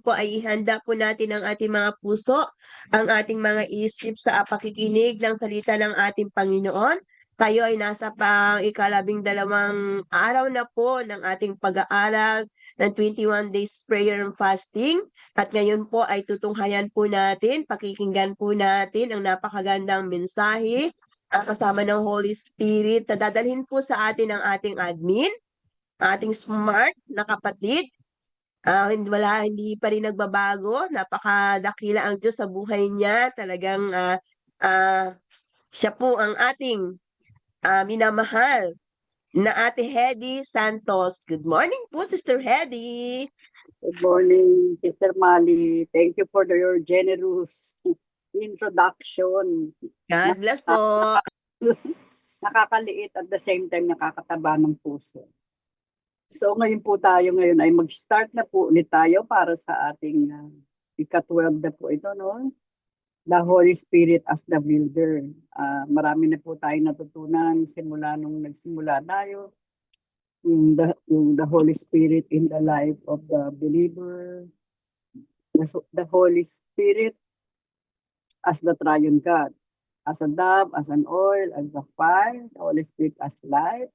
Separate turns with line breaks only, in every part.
po ay ihanda po natin ang ating mga puso, ang ating mga isip sa pakikinig ng salita ng ating Panginoon. Tayo ay nasa pang ika-12 araw na po ng ating pag-aaral ng 21 days prayer and fasting. At ngayon po ay tutunghayan po natin, pakikinggan po natin ang napakagandang mensahe kasama ng Holy Spirit na dadalhin po sa atin ng ating admin, ating smart na kapatid. Hindi pa rin nagbabago, napakadakila ang Diyos sa buhay niya. Talagang siya po ang ating minamahal na Ate Hedy Santos. Good morning po, Sister Hedy.
Good morning, Sister Mali. Thank you for your generous introduction.
God bless po.
Nakakaliit at the same time nakakataba ng puso. So ngayon po tayo ay mag-start na po ulit tayo para sa ating ika-12 na po ito, no? The Holy Spirit as the Builder. Marami na po tayong natutunan simula nung nagsimula tayo. The Holy Spirit in the life of the believer. The Holy Spirit as the triune God. As a dove, as an oil, as the fire, the Holy Spirit as light,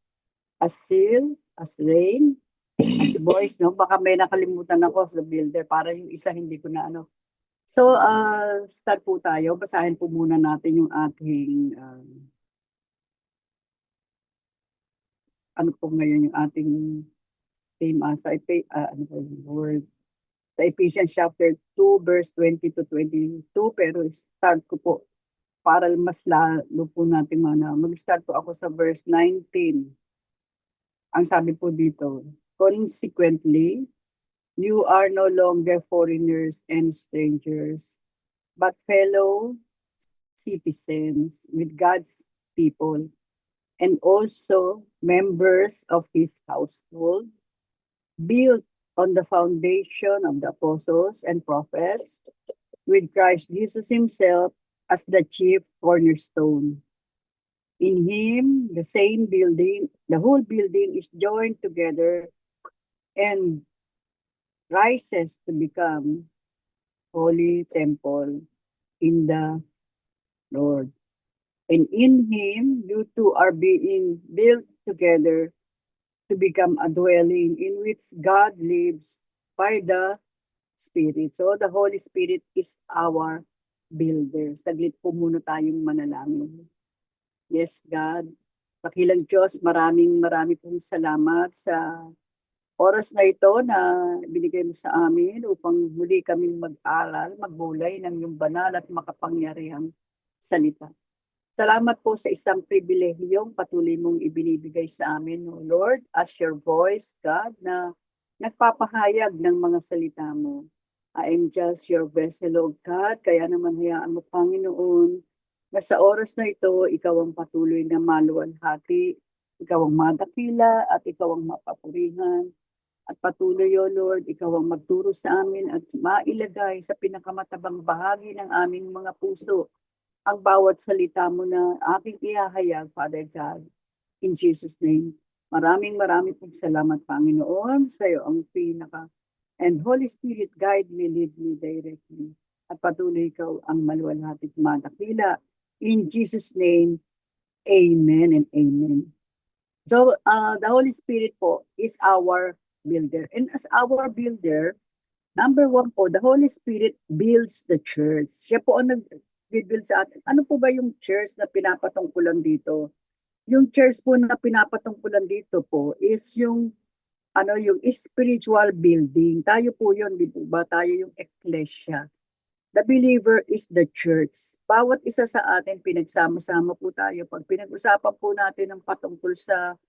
as seal, as rain, as voice, no? Baka may nakalimutan ako sa builder, para yung isa hindi ko na ano. So, start po tayo. Basahin po muna natin yung ating, ano po ngayon yung ating theme, ano po yung word? Sa Ephesians chapter 2, verse 20 to 22, pero start ko po para mas lalo po natin mag-start po ako sa verse 19. Ang sabi po dito, consequently, you are no longer foreigners and strangers, but fellow citizens with God's people, and also members of His household, built on the foundation of the apostles and prophets, with Christ Jesus Himself as the chief cornerstone. In Him, the whole building is joined together and rises to become holy temple in the Lord. And in Him, you two are being built together to become a dwelling in which God lives by the Spirit. So the Holy Spirit is our builder. Saglit po muna tayong manalangin. Yes, God. Pakilang Diyos, marami pong salamat sa oras na ito na binigay mo sa amin upang muli kaming mag-aral, magbulay ng iyong banal at makapangyarihang salita. Salamat po sa isang pribilehiyong patuloy mong ibinibigay sa amin, O Lord, as your voice, God, na nagpapahayag ng mga salita mo. I am just your vessel, O God, kaya naman hayaan mo, Panginoon, na sa oras na ito, ikaw ang patuloy na maluwalhati, ikaw ang madakila at ikaw ang mapapurihan. At patuloy, O Lord, ikaw ang magturo sa amin at mailagay sa pinakamatabang bahagi ng aming mga puso ang bawat salita mo na aking ihahayag, Father God, in Jesus' name. Maraming pong salamat, Panginoon, sa iyo ang pinaka. And Holy Spirit, guide me, lead me, direct me. At patuloy ikaw ang maluwalhati at madakila. In Jesus' name, amen and amen. So, the Holy Spirit po is our builder. And as our builder, number one po, the Holy Spirit builds the church. Siya po ang nag-build sa atin. Ano po ba yung church na pinapatungkulan dito? Yung church po na pinapatungkulan dito po is yung spiritual building. Tayo po yun, di ba? Tayo yung ecclesia. The believer is the church. Bawat isa sa atin, pinagsama-sama po tayo. Pag pinag-usapan po natin ang patungkol sa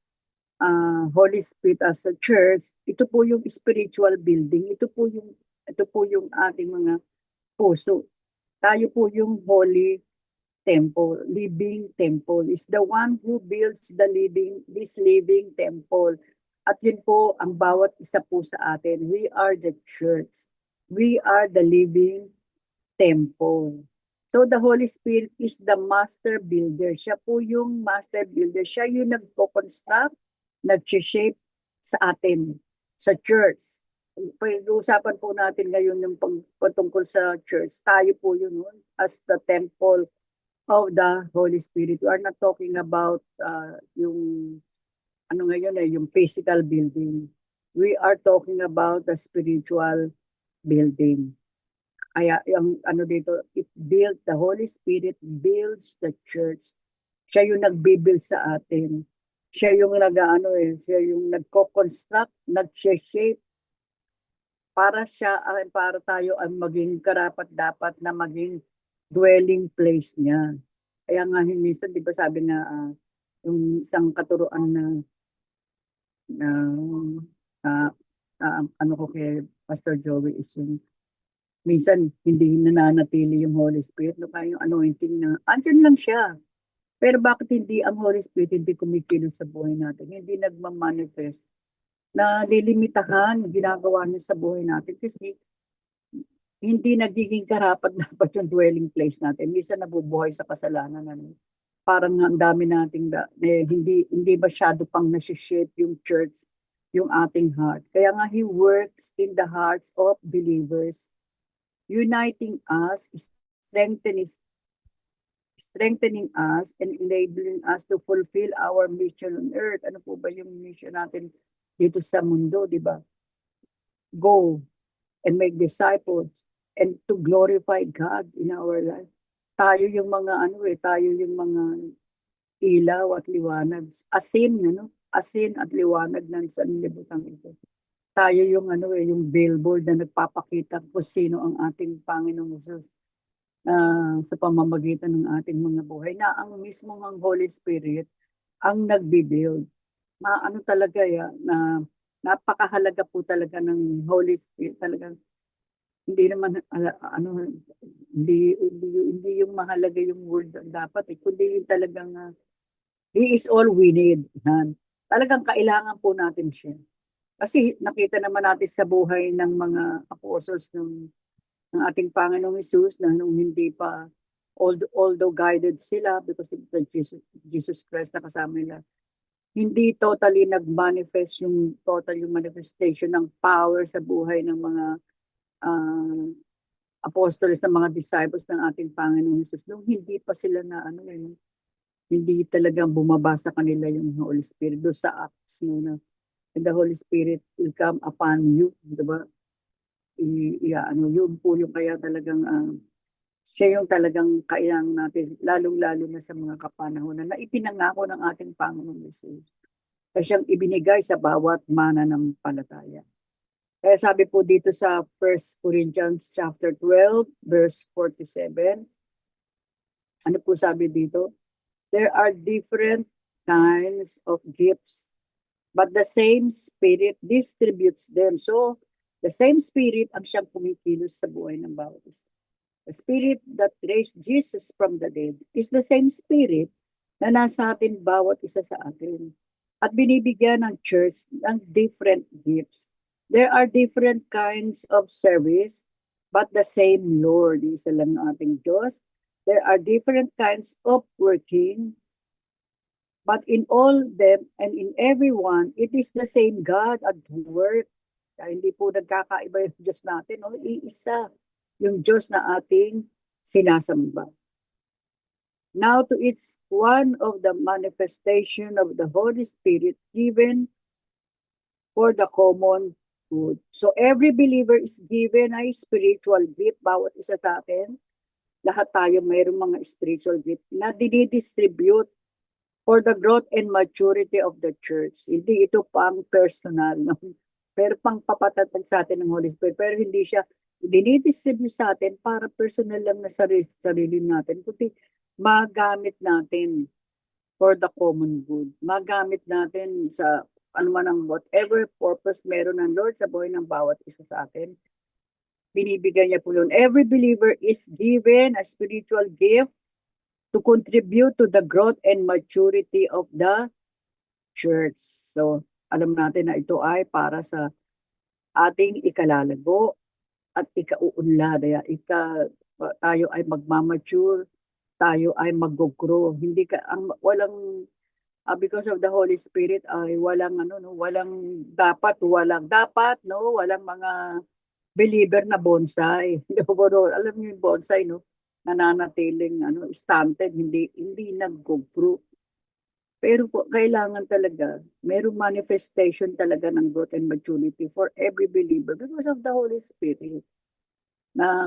Holy Spirit as a church, ito po yung spiritual building. Ito po yung ating mga puso. Tayo po yung holy temple, living temple. Is the one who builds this living temple. At yun po ang bawat isa po sa atin. We are the church. We are the living temple. So the Holy Spirit is the master builder. Siya po yung master builder. Siya yung nagpo-construct, nag-shape sa atin, sa church. pag-uusapan po natin ngayon yung patungkol sa church. Tayo po yun, no? As the temple of the Holy Spirit. We are not talking about yung ano ngayon yung physical building. We are talking about the spiritual building. Kaya yung ano dito, the Holy Spirit builds the church. Siya yung nagbibuild sa atin. Siya yung siya yung nagko-construct, nag-shape para tayo ang maging karapat-dapat na maging dwelling place niya. Kaya nga minsan 'di ba sabi nga yung isang katuruan na, na ano ko kay Pastor Joey is yung minsan hindi nananatili yung Holy Spirit, no, kaya yung anointing na andyan lang siya. Pero bakit hindi ang Holy Spirit hindi kumikilos sa buhay natin? Hindi nagmamanifest. Nalilimitahan yung ginagawa niya sa buhay natin kasi hindi nagiging karapat-dapat yung dwelling place natin. Minsan nabubuhay sa kasalanan. Ano? Parang ang dami nating hindi masyado pang nasi-shape yung church, yung ating heart. Kaya nga He works in the hearts of believers, uniting us, strengthening us, and enabling us to fulfill our mission on earth. Ano po ba yung mission natin dito sa mundo, di ba? Go and make disciples and to glorify God in our life. Tayo yung mga tayo yung mga ilaw at liwanag. Asin at liwanag ng sanlibutan ito. Tayo yung yung billboard na nagpapakita kung sino ang ating Panginoong Hesus sa pamamagitan ng ating mga buhay na ang mismong ang Holy Spirit ang nagbi-build. Ano talaga na napakahalaga po talaga ng Holy Spirit talaga. Hindi naman hindi yung mahalaga yung word dapat kundi yung talagang He is all we need. Yan. Talagang kailangan po natin siya. Kasi nakita naman natin sa buhay ng mga apostles ng ating Panginoong Hesus na nung hindi pa although guided sila because of the Jesus Christ na kasama nila, hindi totally nag-manifest yung manifestation ng power sa buhay ng mga apostles, ng mga disciples ng ating Panginoong Hesus nung hindi pa sila na hindi talagang bumaba sa kanila yung Holy Spirit do sa Acts na and the Holy Spirit will come upon you, di ba? Yun po yung kaya talagang siya yung talagang kailangan natin, lalong-lalo na sa mga kapanahonan na ipinangako ng ating Panginoong Hesus. Kaya siyang ibinigay sa bawat mananampalataya. Kaya sabi po dito sa 1 Corinthians chapter 12, verse 47, ano po sabi dito? There are different kinds of gifts, but the same Spirit distributes them. So, the same Spirit ang siyang kumikilos sa buhay ng bawat isa. The Spirit that raised Jesus from the dead is the same Spirit na nasa atin bawat isa sa atin. At binibigyan ng church ng different gifts. There are different kinds of service, but the same Lord. Isa lang ang ating Diyos. There are different kinds of working, but in all them and in everyone, it is the same God at work. Kaya hindi po nagkakaiba yung Diyos natin. No? Iisa yung Diyos na ating sinasamba. Now to it's one of the manifestation of the Holy Spirit given for the common good. So every believer is given a spiritual gift. Bawat isa sa atin, lahat tayo mayroong mga spiritual gift na dinidistribute for the growth and maturity of the church. Hindi ito pang personal, no? Pero pang papatatag sa atin ng Holy Spirit. Pero hindi siya dinidistribute sa atin para personal lang na sarili natin, kundi magamit natin for the common good. Magamit natin sa anuman ang whatever purpose meron ng Lord sa buhay ng bawat isa sa atin. Binibigyan niya po yun. Every believer is given a spiritual gift to contribute to the growth and maturity of the church. So, alam natin na ito ay para sa ating ikalalago at ikauunlad. Tayo ay magmamature, tayo ay mag-grow. Walang because of the Holy Spirit ay walang ano no, walang dapat no, walang mga believer na bonsai. Alam niyo yung bonsai no, nananatiling ano, stunted, hindi nag-grow. Pero po, kailangan talaga, merong manifestation talaga ng growth and maturity for every believer because of the Holy Spirit na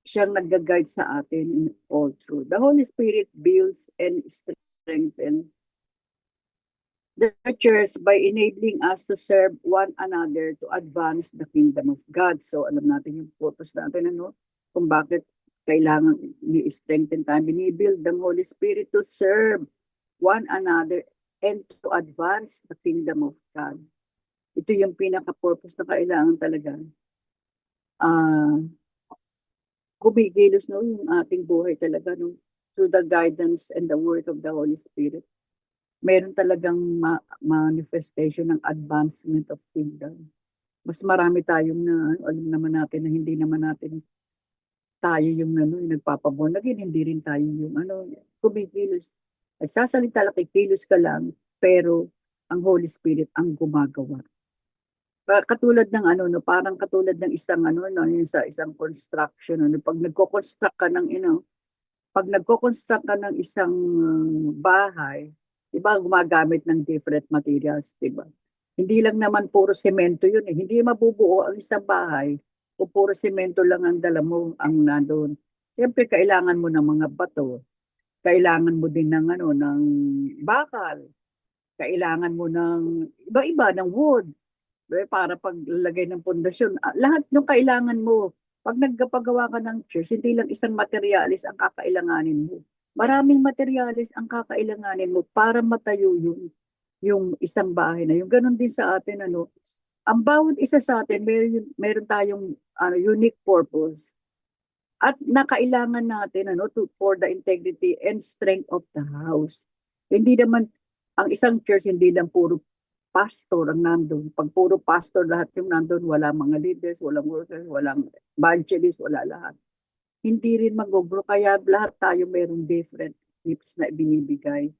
siyang nag-guide sa atin in all truth. The Holy Spirit builds and strengthens the church by enabling us to serve one another to advance the kingdom of God. So alam natin yung purpose natin, ano, kung bakit kailangan i-strengthen tayo. Binibuild ng Holy Spirit to serve one another and to advance the kingdom of God. Ito yung pinaka-purpose na kailangan talaga. Kumikilos no, yung ating buhay talaga no, through the guidance and the word of the Holy Spirit. Meron talagang manifestation ng advancement of kingdom. Mas marami tayong na, alam naman natin na hindi naman natin tayo yung, ano, yung nagpapaborn again, hindi rin tayo yung ano, kumikilos. Nagsasalita lang, kikilos ka lang, pero ang Holy Spirit ang gumagawa. Katulad ng ano, no, parang katulad ng isang ano, no, yung sa isang construction, ano, pag nagko-construct ka ng, pag nagko-construct ka ng isang bahay, 'di ba, gumagamit ng different materials, 'di ba? Hindi lang naman puro semento 'yun eh. Hindi mabubuo ang isang bahay kung puro semento lang ang dala mo ang nandoon. Siyempre kailangan mo ng mga bato, kailangan mo din ng ano, ng bakal, kailangan mo ng iba-iba ng wood, para paglalagay ng pundasyon. Lahat ng kailangan mo. Pag nagpagawa ka ng church, hindi lang isang materialis ang kakailanganin mo. Maraming materialis ang kakailanganin mo para matayo yung isang bahay na. Yung ganun din sa atin, ano, ang bawat isa sa atin, meron tayong unique purpose. At nakailangan natin for the integrity and strength of the house. Hindi naman, ang isang church, hindi lang puro pastor ang nandun. Pag puro pastor lahat yung nandun, wala mga leaders, walang workers, walang evangelists, wala lahat. Hindi rin mag-grow, kaya lahat tayo mayroong different gifts na binibigay.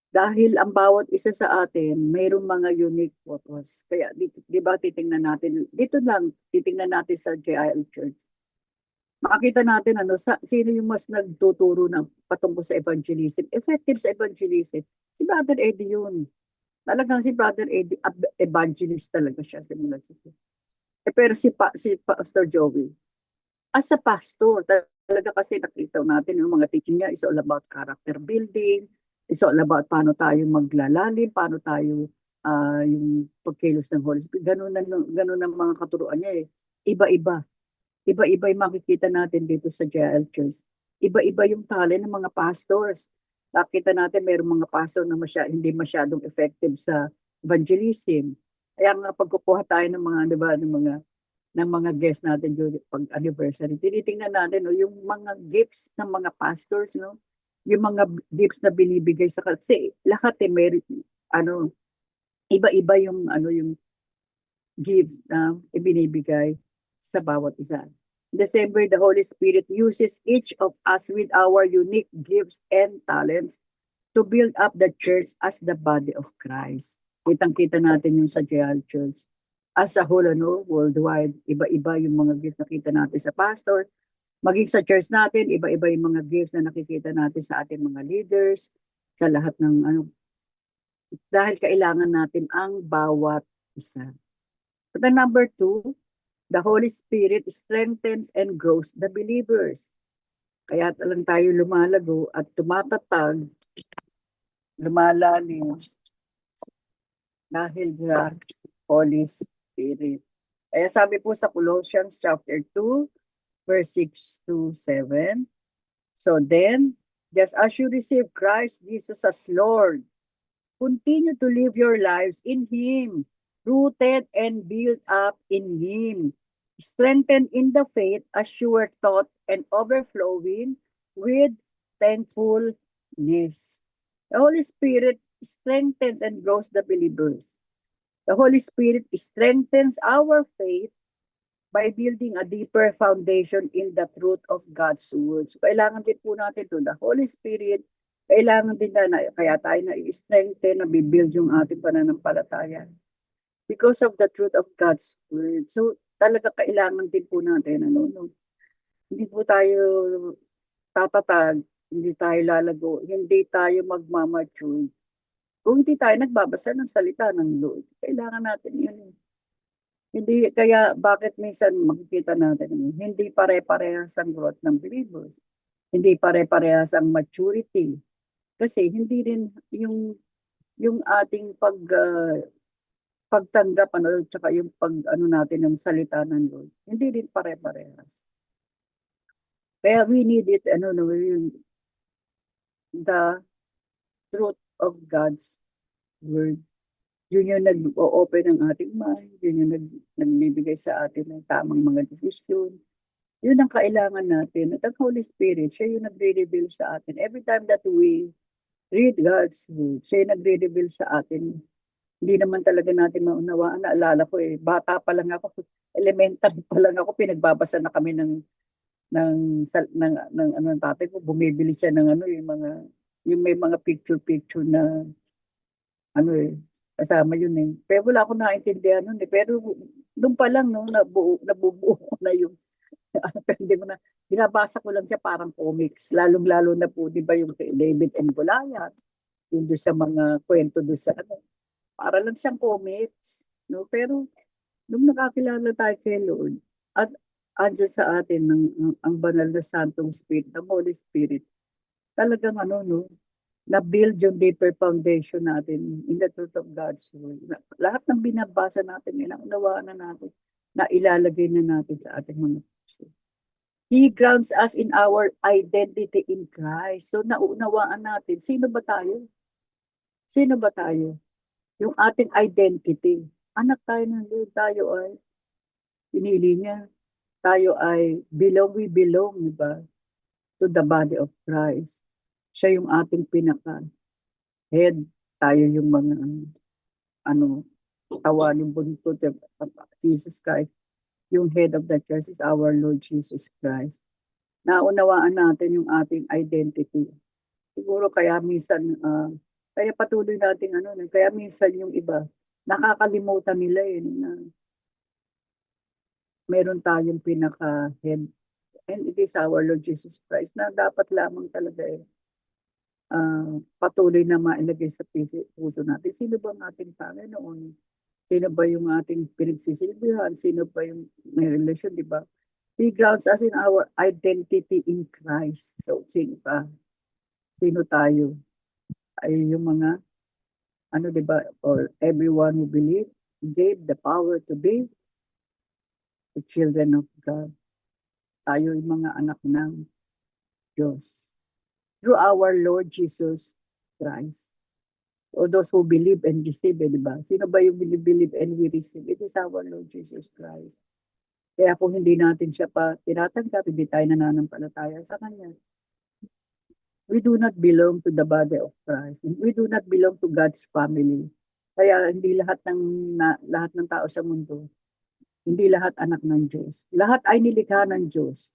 Dahil ang bawat isa sa atin, mayroong mga unique purpose. Kaya, di ba, titingnan natin, dito lang, titingnan natin sa JIL Church. Makita natin, sino yung mas nagtuturo ng patungkol sa evangelism, effective sa evangelism. Si Brother Eddie yun. Talagang si Brother Eddie, evangelist talaga siya. Pero si Pastor Joey, as a pastor, talaga kasi nakita natin yung mga teaching niya is all about character building, is all about paano tayo maglalalim, paano tayo yung pagkilos ng Holy Spirit. Ganun ang mga katuruan niya eh. Iba-iba. Iba-iba yung makikita natin dito sa JL Church. Iba-iba yung talent ng mga pastors. Nakita natin mayroong mga pastor na hindi masyadong effective sa evangelism. Kaya nga pagkukuha tayo ng mga, diba, ng mga guests natin pag anniversary, tinitingnan natin yung mga gifts ng mga pastors, yung mga gifts na binibigay sa kasi lahat iba-iba yung yung gifts na ibinibigay sa bawat isa. In the same way, the Holy Spirit uses each of us with our unique gifts and talents to build up the church as the body of Christ. Kitang-kita natin yung sa JL Church. As a whole, worldwide, iba-iba yung mga gifts na nakita natin sa pastor. Maging sa church natin, iba-iba yung mga gifts na nakikita natin sa ating mga leaders, sa lahat ng dahil kailangan natin ang bawat isa. But the number 2, the Holy Spirit strengthens and grows the believers. Kaya lang tayo lumalago at tumatatag, lumalalim dahil sa Holy Spirit. Kaya sabi po sa Colossians chapter 2, verse 6 to 7, so then, just as you receive Christ Jesus as Lord, continue to live your lives in Him, rooted and built up in Him, strengthened in the faith as you were taught and overflowing with thankfulness. The Holy Spirit strengthens and grows the believers. The Holy Spirit strengthens our faith by building a deeper foundation in the truth of God's words. So, kailangan din po natin ito. The Holy Spirit Kailangan din kaya tayo na-strengthen, na-build yung ating pananampalataya because of the truth of God's word. So, talaga kailangan din po natin, hindi po tayo tatatag, hindi tayo lalago, hindi tayo magmamature. Kung hindi tayo nagbabasa ng salita ng Lord, kailangan natin yun. Hindi, kaya bakit minsan makikita natin, hindi pare-parehas ang growth ng believers. Hindi pare-parehas ang maturity. Kasi hindi rin yung ating pagtanggap tsaka yung natin ng salita ng Lord. Hindi rin pare-parehas. Kaya we need it the truth of God's word. Yun yung nag-o-open ng ating mind, yun yung nagbibigay sa atin ng tamang mga desisyon. Yun ang kailangan natin. At ang Holy Spirit, siya yung nagre-reveal sa atin. Every time that we read God's word, siya yung nagre-reveal sa atin. Hindi naman talaga natin maunawaan. Naalala ko bata pa lang ako, elementary pa lang ako, pinagbabasa na kami ng tatay ko. Bumibili siya ng yung may mga picture na kasama yun Pero wala akong naintindihan nun Pero doon pa lang, nabubuo ko na yung, hindi mo na, binabasa ko lang siya parang comics. Lalong-lalo na po, di ba yung kay David and Goliath, yung doon sa mga kwento doon sa para lang siyang comics. Pero, nung nakakilala tayo kay Lord, at andyan sa atin ang banal na Santong Spirit, the Holy Spirit, talagang na-build yung deeper foundation natin in the truth of God's word. Lahat ng binabasa natin, naunawaan na natin, na ilalagay na natin sa ating mga puso. He grounds us in our identity in Christ. So naunawaan natin, sino ba tayo? Sino ba tayo? Yung ating identity. Anak tayo ng Lord, tayo ay pinili niya. Tayo ay we belong, di ba? To the body of Christ. Siya yung ating pinaka-head. Tayo yung mga, tawanin po nito, Jesus Christ. Yung head of the church is our Lord Jesus Christ. Naunawaan natin yung ating identity. Siguro kaya minsan, kaya patuloy natin, kaya minsan yung iba, nakakalimutan nila na meron tayong pinaka-head. And it is our Lord Jesus Christ na dapat lamang talaga patuloy na mailagay sa puso natin. Sino ba ang ating Panginoon? Sino ba yung ating pinagsisilbihan? Sino ba yung may relasyon, di ba? He grounds us in our identity in Christ. So, sino ka? Sino tayo? Ay yung mga, di ba? Or everyone who believe gave the power to be the children of God. Tayo yung mga anak ng Diyos. Through our Lord Jesus Christ. O those who believe and receive, di ba? Sino ba yung believe and we receive? It is our Lord Jesus Christ. Kaya kung hindi natin siya pa tinatanggap, hindi tayo nananampalataya sa Kanya. We do not belong to the body of Christ. We do not belong to God's family. Kaya hindi lahat ng tao sa mundo, hindi lahat anak ng Diyos. Lahat ay nilikha ng Diyos.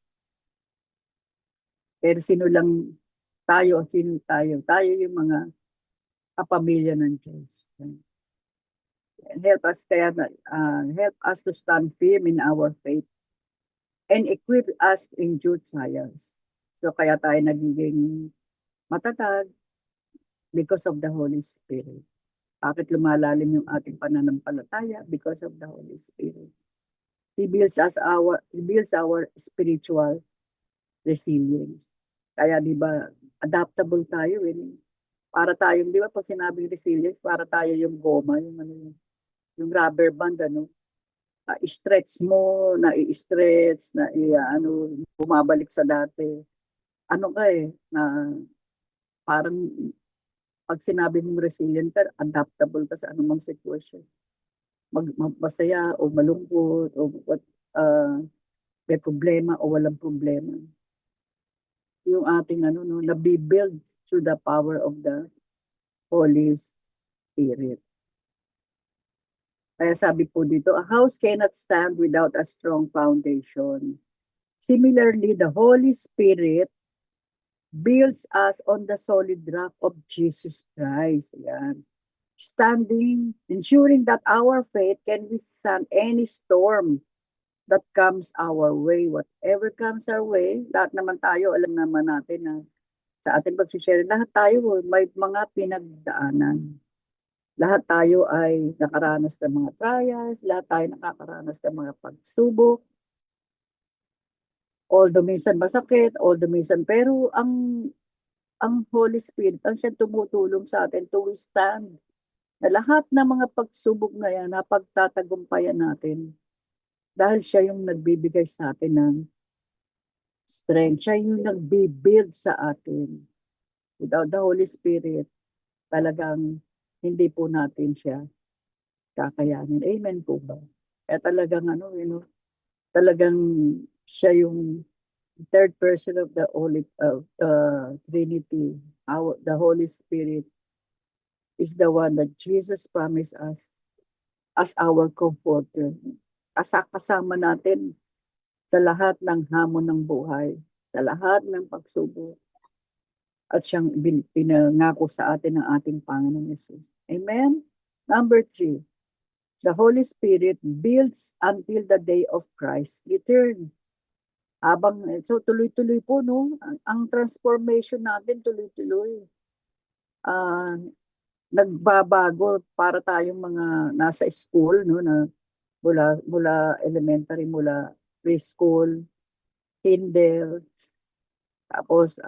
Pero sino lang tayo? Sino tayo? Tayo yung mga kapamilya ng Diyos. Help us to stand firm in our faith and equip us in due trials. So kaya tayo nagiging matatag because of the Holy Spirit. Bakit lumalalim yung ating pananampalataya? Because of the Holy Spirit. He builds our spiritual resilience. Kaya di ba adaptable tayo para tayong, di ba pag sinabing resilience, para tayo yung goma, yung rubber band, i-stretch mo, i-stretch, bumabalik sa dati. Na parang pag sinabi mong resilient ka, adaptable ka sa anumang sitwasyon. Masaya o malungkot o may problema o walang problema. Yung ating nabibuild through the power of the Holy Spirit. Kaya sabi po dito, a house cannot stand without a strong foundation. Similarly, the Holy Spirit builds us on the solid rock of Jesus Christ. Ayan. Standing, ensuring that our faith can withstand any storm that comes our way. Whatever comes our way, lahat naman tayo, alam naman natin na sa ating pagsishare, lahat tayo may mga pinagdaanan. Lahat tayo ay nakaranas ng mga trials, lahat tayo nakakaranas ng mga pagsubok, although minsan masakit, although minsan, pero ang Holy Spirit, ang siya tumutulong sa atin to withstand na lahat ng mga pagsubok na yan, napagtatagumpayan natin. Dahil siya yung nagbibigay sa atin ng strength. Siya yung nagbibuild sa atin. Without the Holy Spirit, talagang hindi po natin siya kakayanin. Amen po ba? Kaya talagang talagang siya yung third person of the Holy Trinity. The Holy Spirit is the one that Jesus promised us as our comforter. Kasama natin sa lahat ng hamon ng buhay, sa lahat ng pagsubok, at siyang pinangako sa atin ng ating Panginoon Yesus. Amen? Number 3, the Holy Spirit builds until the day of Christ's return. So tuloy-tuloy po, no? Ang transformation natin tuloy-tuloy. Nagbabago para tayong mga nasa school, no, na mula elementary, mula preschool, kinder, tapos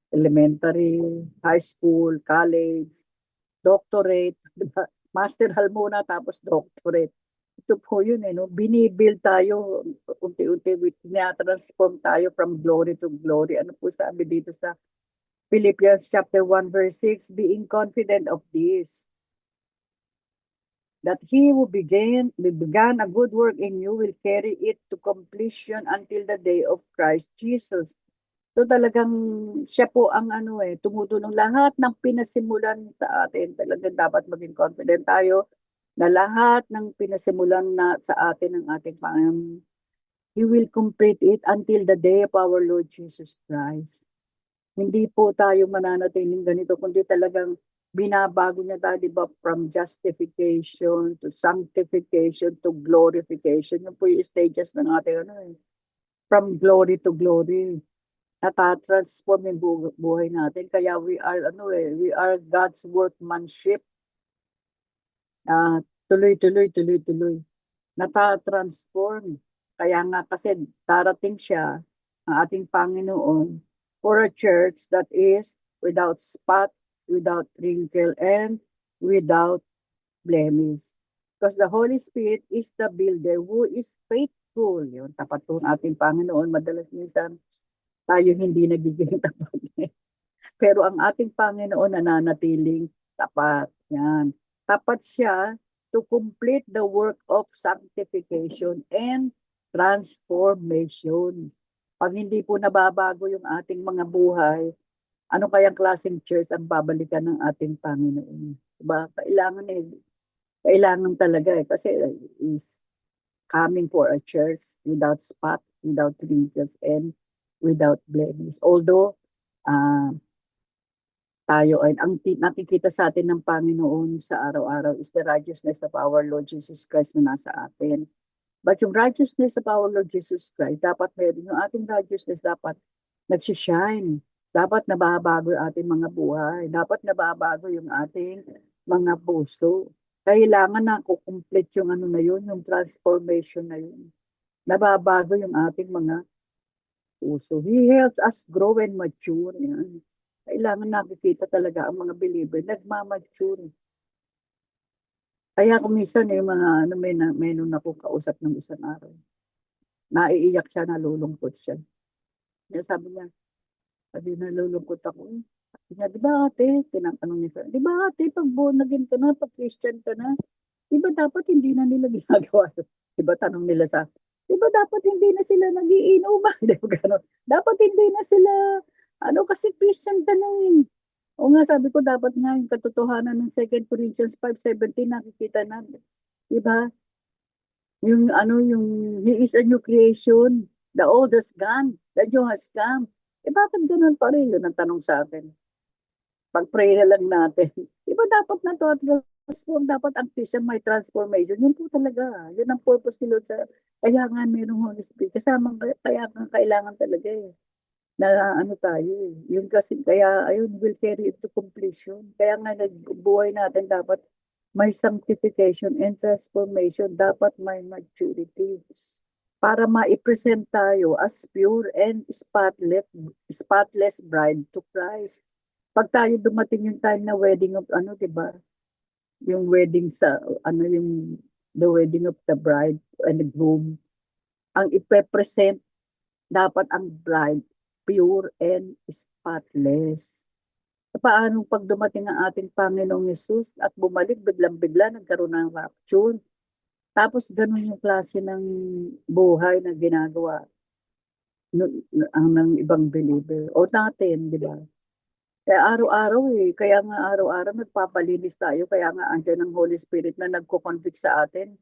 elementary, high school, college, doctorate, diba? Masteral muna tapos doctorate. Ito po yun, no? Binibuild tayo, unti-unti, transform tayo from glory to glory. Ano po sabi dito sa Philippians chapter 1 verse 6, being confident of this, that he who began a good work in you will carry it to completion until the day of Christ Jesus. So talagang siya po ang tumutulong lahat ng pinasimulan sa atin. Talagang dapat maging confident tayo na lahat ng pinasimulan na sa atin ng ating Panginoon, He will complete it until the day of our Lord Jesus Christ. Hindi po tayo mananatiling ganito, kundi talagang binabago niya tayo, di ba, from justification to sanctification to glorification. Yun po yung stages ng ating from glory to glory. Natatransform yung buhay natin. Kaya we are God's workmanship. Tuloy-tuloy. Natatransform. Kaya nga kasi darating siya, ang ating Panginoon, for a church that is without spot, without wrinkle, and without blemish. Because the Holy Spirit is the builder who is faithful. Yun, tapat po ang ating Panginoon. Madalas minsan, tayo hindi nagiging tapat. Pero ang ating Panginoon nananatiling tapat. Yan. Tapat siya to complete the work of sanctification and transformation. Pag hindi po nababago yung ating mga buhay, ano kayang klaseng church ang babalikan ng ating Panginoon? Diba? Kailangan talaga kasi is coming for a church without spot, without wrinkles, and without blemish. Although, tayo ay, ang nakikita sa atin ng Panginoon sa araw-araw is the righteousness of our Lord Jesus Christ na nasa atin. But yung righteousness of our Lord Jesus Christ, dapat meron yung ating righteousness, dapat nagsishine. Dapat nababago yung ating mga buhay. Dapat nababago yung ating mga puso. Kailangan na kukumplete yung na yun, yung transformation na yun. Nababago yung ating mga puso. He helps us grow and mature. Yan. Kailangan nakikita talaga ang mga believer, nagmamature. Kaya kung minsan yung mga may nung ako kausap ng isang araw, naiiyak siya, nalulungkot siya. Sabi niya, nalulungkot ako. Sabi niya, di ba ate, tinatanong niya, di ba ate, pag born again ka na, pag Christian ka na, di ba dapat hindi na nila ginagawa? Di ba tanong nila sa, di ba dapat hindi na sila nagiinuman? Di ba gano'n? Dapat hindi na sila, kasi Christian ka na yun. O nga, sabi ko, dapat nga yung katotohanan ng 2 Corinthians 5:17, nakikita na. Di ba? Yung, He is a new creation. The old has gone. The new has come. bakit ganun pa rin? Yun ang tanong sa akin. Pag-pray na lang natin. Di ba dapat na to, transform, dapat ang Christian may transformation. Yun po talaga. Yun ang purpose ni Lord sa, kaya nga mayroong Holy Spirit. Kasama, kaya nga kailangan talaga na ano tayo Yun kasi, kaya ayun, will carry it to completion. Kaya nga nagbuhay natin dapat may sanctification and transformation. Dapat may maturity para ma-present tayo as pure and spotless bride to Christ. Pag tayo dumating yung time na wedding of ano, 'di ba? Yung wedding sa ano yung the wedding of the bride and the groom, ang ipe-present dapat ang bride pure and spotless. Paano pag dumating ang ating Panginoong Yesus at bumalik biglang-bigla nagkaroon ng rapture? Tapos ganun yung klase ng buhay na ginagawa ang ng ibang believer o natin, di ba? Kaya araw-araw kaya nga araw-araw nagpapalinis tayo, kaya nga andyan ang Holy Spirit na nagko-convict sa atin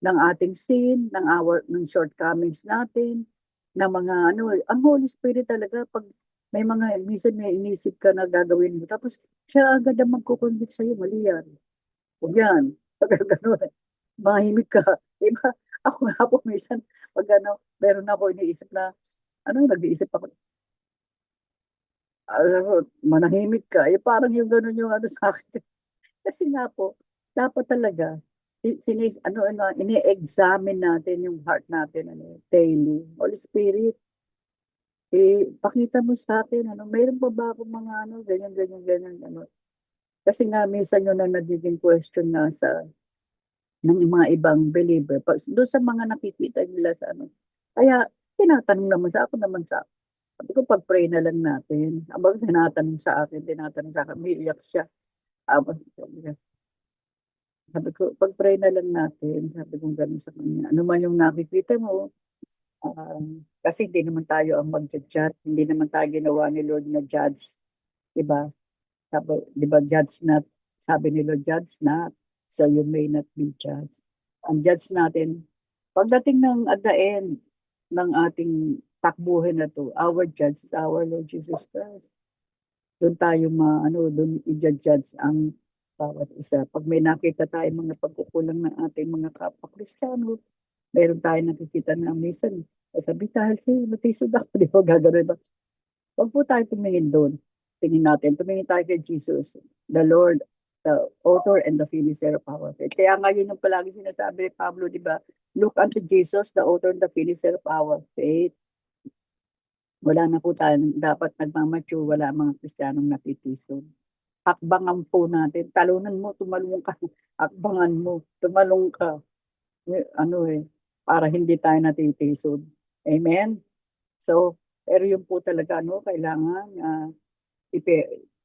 ng ating sin, ng shortcomings natin, ng mga ano, ang Holy Spirit talaga pag may mga minsan may inisip ka na gagawin mo, tapos siya agad ang magko-convict sa'yo, mali yan. Huwag yan. Pag gano'n, mahimik ka. Diba? Ako nga po minsan, pag ano, meron ako iniisip na, ano, nag-iisip ako, manahimik ka. Parang yung gano'n yung ano sa akin. Kasi nga po, dapat talaga, ini-examine natin yung heart natin, daily. Holy Spirit, pakita mo sa akin, mayroon pa ba akong mga ganyan, ganyan, ganyan, Kasi nga, minsan yun ang nagiging question nga ng mga ibang believer, doon sa mga nakikita nila sa ano. Kaya, tinatanong naman sa ako naman sabi ko, pag-pray na lang natin. Abang tinatanong sa akin, may iyak siya. Abang, sabi ko, pag-pray na lang natin. Sabi ko gano'n sa kanya. Ano man yung nakikita mo, kasi hindi naman tayo ang mag-judge. Hindi naman tayo ginawa ni Lord na judge. Diba? Diba, judge not. Sabi ni Lord, judge not. So you may not be judged. Ang judge natin, pagdating ng at the end ng ating takbuhin na to, our judge is our Lord Jesus Christ. Doon tayo doon i-judge ang bawat isa. Pag may nakita tayo mga pagkukulang ng ating mga kapwa-Kristiyano, meron tayo nakikita na minsan, sabi tayo, natisod ako, di ba gagawin ba? Huwag po tayo tumingin doon. Tumingin tayo kay Jesus, the Lord, the author and the finisher of our faith. Kaya nga yun yung palagi sinasabi ni Pablo, di ba? Look unto Jesus, the author and the finisher of our faith. Wala na po tayo, dapat nagmamature, wala mga Kristiyanong natitisod. Hakbangan po natin, talunan mo, tumalong ka, hakbangan mo, tumalong ka. Para hindi tayo natitisod. Amen? So, pero yun po talaga, kailangan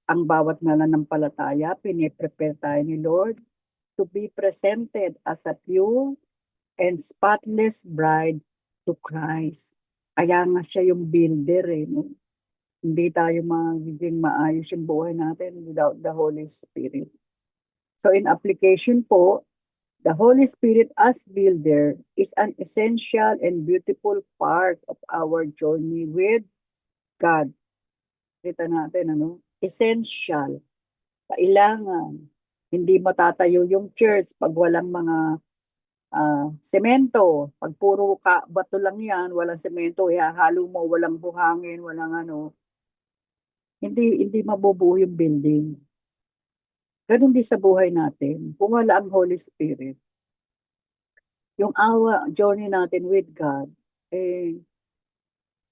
ang bawat nananampalataya, piniprepare tayo ni Lord to be presented as a pure and spotless bride to Christ. Kaya nga siya yung builder no? Hindi tayo magiging maayos yung buhay natin without the Holy Spirit. So in application po, the Holy Spirit as builder is an essential and beautiful part of our journey with God. Kita natin, essential. Kailangan. Hindi matatayo yung church pag walang mga semento. Pag puro bato lang yan, walang semento, ihahalo mo, walang buhangin, walang hindi mabubuo yung building. Ganun din sa buhay natin. Kung wala ang Holy Spirit, yung journey natin with God,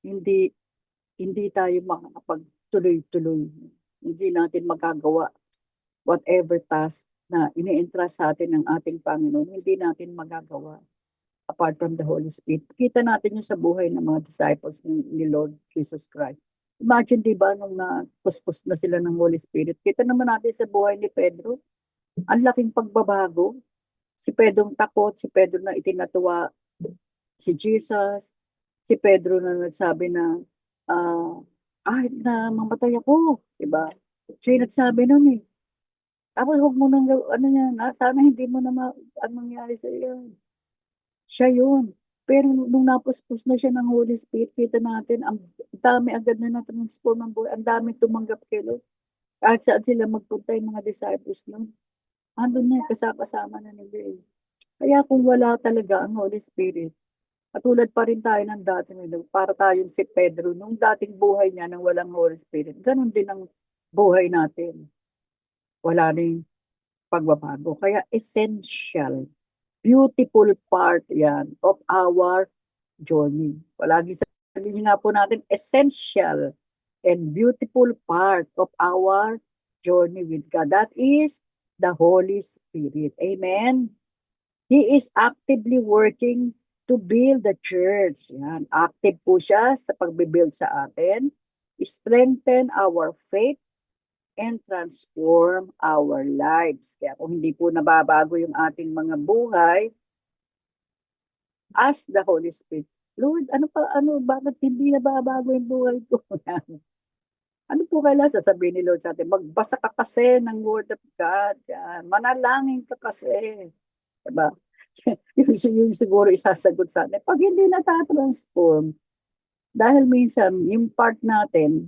hindi tayo makakapagtuloy-tuloy. Hindi natin magagawa whatever task na ini-entrust sa atin ng ating Panginoon, hindi natin magagawa apart from the Holy Spirit. Kita natin yung sa buhay ng mga disciples ni Lord Jesus Christ. Imagine, di ba, nung napuspos na sila ng Holy Spirit, kita naman natin sa buhay ni Pedro, ang laking pagbabago. Si Pedro takot, si Pedro na itinatuwa si Jesus, si Pedro na nagsabi na, kahit na mamatay ako, di ba? Siya yung nagsabi nun Tapos huwag mo nang, sana hindi mo na ang mangyari sa iyo. Siya yun. Pero nung napuspos na siya ng Holy Spirit, kita natin ang dami agad na na-transform ang buhay. Ang dami tumanggap kay Lord. Kahit saan sila magpunta yung mga disciples nun. Andun na, kasama na nila eh. Kaya kung wala talaga ang Holy Spirit, katulad pa rin tayo ng dati nila, para tayong si Pedro, nung dating buhay niya nang walang Holy Spirit, ganun din ang buhay natin. Wala rin pagbabago. Kaya essential, beautiful part yan of our journey. Palagi sabihin nga po natin, essential and beautiful part of our journey with God. That is the Holy Spirit. Amen? He is actively working to build the church. Yan. Active po siya sa pagbibuild sa atin, strengthen our faith, and transform our lives. Kaya kung hindi po nababago yung ating mga buhay, ask the Holy Spirit, Lord, bakit hindi nababago yung buhay ko? Ano po kailangan sasabihin ni Lord sa atin? Magbasa ka kasi ng Word of God. Yan. Manalangin ka kasi. Diba? Yun siguro isasagot sa atin. Pag hindi natatransform, dahil minsan, yung part natin,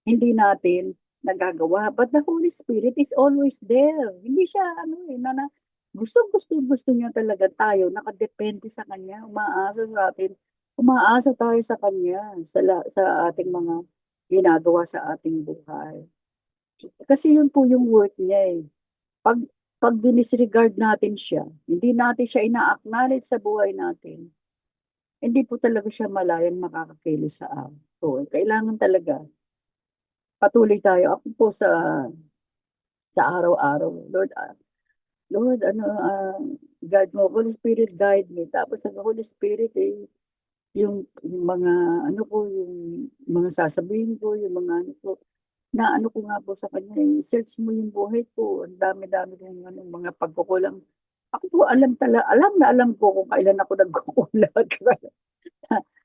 hindi natin nagagawa. But the Holy Spirit is always there. Hindi siya, gusto niya talaga tayo, nakadepende sa Kanya, umaasa sa atin, umaasa tayo sa Kanya, sa ating mga ginagawa sa ating buhay. Kasi yun po yung work niya eh. Pag dinisregard natin siya, hindi natin siya ina-acknowledge sa buhay natin, hindi po talaga siya malayang makakakilos sa atin. So, kailangan talaga patuloy tayo. Ako po sa araw-araw, Lord, guide mo, Holy Spirit, guide me. Tapos ang Holy Spirit, yung mga, yung mga sasabihin ko, yung mga na ko nga po sa kanya, search mo yung buhay ko. Ang dami-dami yung mga pagkukulang. Ako po, alam ko kung kailan ako nagkukulang.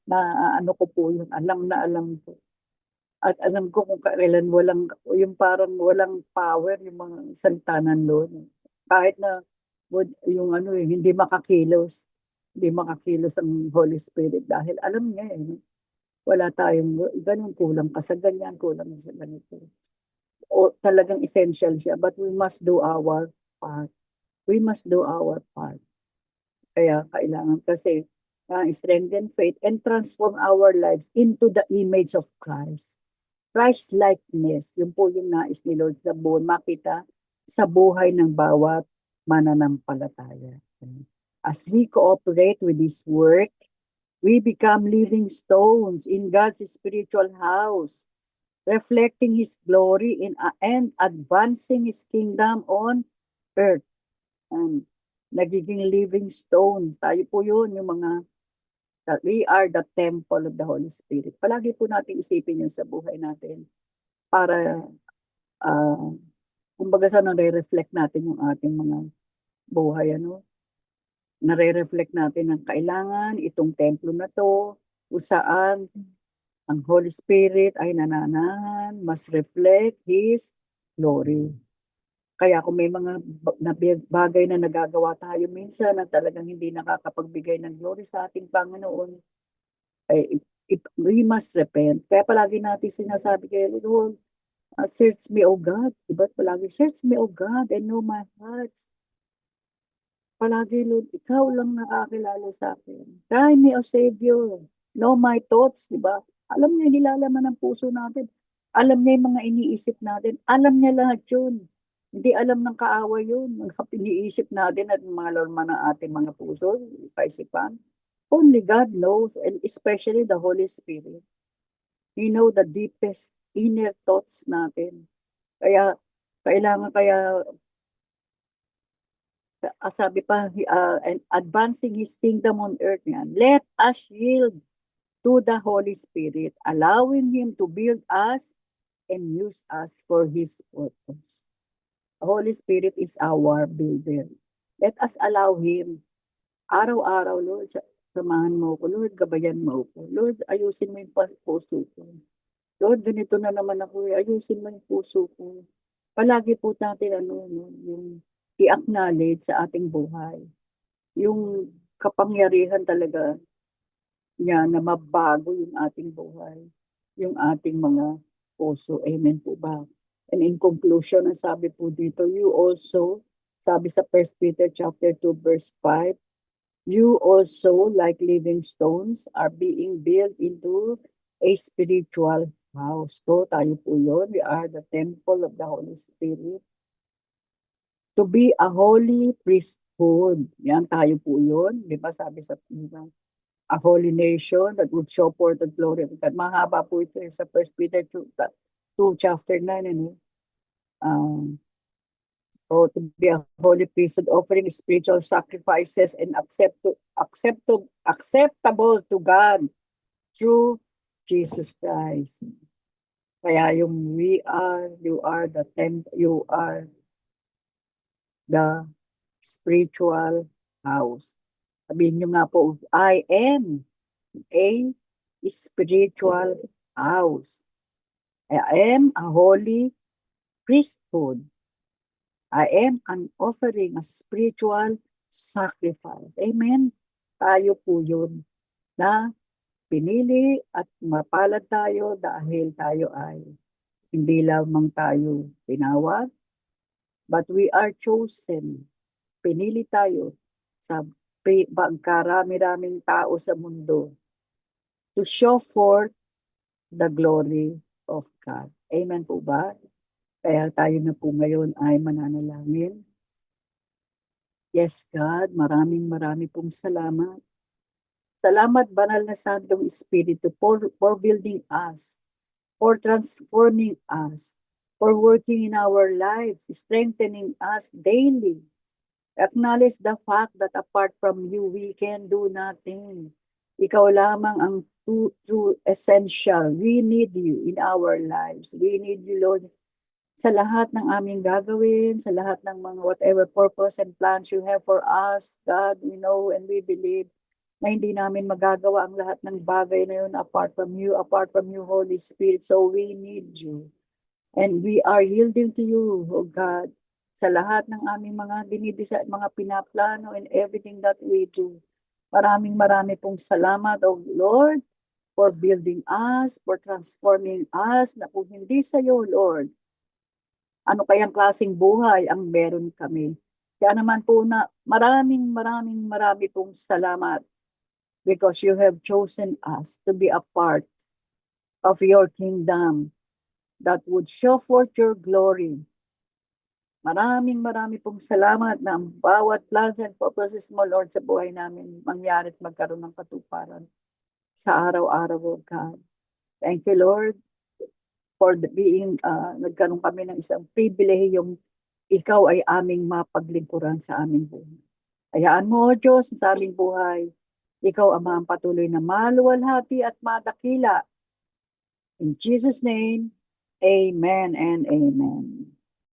na ko po yun, alam ko. At alam ko kung kailan yung parang walang power yung mga santanan doon. Kahit na hindi makakilos ang Holy Spirit dahil alam niya wala tayong ganun, kulang ka sa ganyan, kulang sa ganito. O talagang essential siya, but we must do our part. We must do our part. Kaya kailangan kasi strengthen faith and transform our lives into the image of Christ. Christ-likeness, yun po yung nais ni Lord sa buhay, makita sa buhay ng bawat mananampalataya. As we cooperate with this work, we become living stones in God's spiritual house, reflecting His glory and advancing His kingdom on earth. And nagiging living stones. Tayo po yun, that we are the temple of the Holy Spirit. Palagi po natin isipin yun sa buhay natin para kumbaga sa nare-reflect natin yung ating mga buhay, nare-reflect natin ang kailangan itong templo na to, kung saan ang Holy Spirit ay nananahan, must reflect His glory. Kaya kung may mga bagay na nagagawa tayo minsan na talagang hindi nakakapagbigay ng glory sa ating Panginoon, we must repent. Kaya palagi natin sinasabi kay Lord, search me, O God. Diba? Palagi, search me, O God, and know my heart. Palagi, Lord, ikaw lang nakakilala sa akin. Try me, O Savior. Know my thoughts, diba? Alam niya, nilalaman ng puso natin. Alam niya yung mga iniisip natin. Alam niya lahat yun. Hindi alam ng kaaway yun. Mga iniisip natin at mga lorma ng ating mga puso, kaisipan. Only God knows, and especially the Holy Spirit. He know the deepest inner thoughts natin. Kaya, sabi pa, and advancing His kingdom on earth yan, let us yield to the Holy Spirit, allowing Him to build us and use us for His purpose. The Holy Spirit is our builder. Let us allow Him. Araw-araw, Lord, samahan mo ko. Lord, gabayan mo ko. Lord, ayusin mo yung puso ko. Lord, ganito na naman ako. Ayusin mo yung puso ko. Palagi po natin, yung i-acknowledge sa ating buhay. Yung kapangyarihan talaga niya na mabago yung ating buhay. yung ating mga puso. Amen po ba? And in conclusion, ang sabi po dito, you also, sabi sa 1 Peter chapter 2 verse 5, you also, like living stones, are being built into a spiritual house. So, tayo po yun. We are the temple of the Holy Spirit. To be a holy priesthood. Yan, tayo po yun. Di ba sabi sa a holy nation that would show forth the glory of God. Mahaba po ito sa 1 Peter 2 chapter 9. Ano? To be a holy priesthood, offering spiritual sacrifices and acceptable to God through Jesus Christ. Kaya yung you are the spiritual house. Sabihin nyo nga po, I am a spiritual house. I am a holy priesthood. I am an offering, a spiritual sacrifice. Amen. Tayo po yun na pinili at mapalad tayo dahil tayo ay hindi lamang tayo tinawag, but we are chosen. Pinili tayo sa karami-raming tao sa mundo to show forth the glory of God. Amen po ba? Kaya tayo na po ngayon ay mananalangin. Yes, God, marami pong salamat. Salamat, Banal na Santong Espiritu, for building us, for transforming us, for working in our lives, strengthening us daily. Acknowledge the fact that apart from you, we can do nothing. Ikaw lamang ang true essential. We need you in our lives. We need you, Lord, sa lahat ng aming gagawin, sa lahat ng mga whatever purpose and plans you have for us. God, we know and we believe na hindi namin magagawa ang lahat ng bagay na yun apart from you, Holy Spirit. So we need you. And we are yielding to you, O God, sa lahat ng aming mga dinidisa, mga pinaplano and everything that we do. Marami pong salamat, O Lord, for building us, for transforming us, na kung hindi sa iyo, Lord, ano kayang klaseng buhay ang meron kami. Kaya naman po na marami pong salamat because you have chosen us to be a part of your kingdom that would show forth your glory. Marami pong salamat na ang bawat plans and purposes mo, Lord, sa buhay namin mangyari at magkaroon ng katuparan sa araw-araw, O God. Thank you, Lord, for nagkaroon kami ng isang pribilehiyong ikaw ay aming mapaglingkuran sa aming buhay. Hayaan mo, O Diyos, sa aming buhay, ikaw ang patuloy na maluwalhati at madakila. In Jesus' name, amen and amen.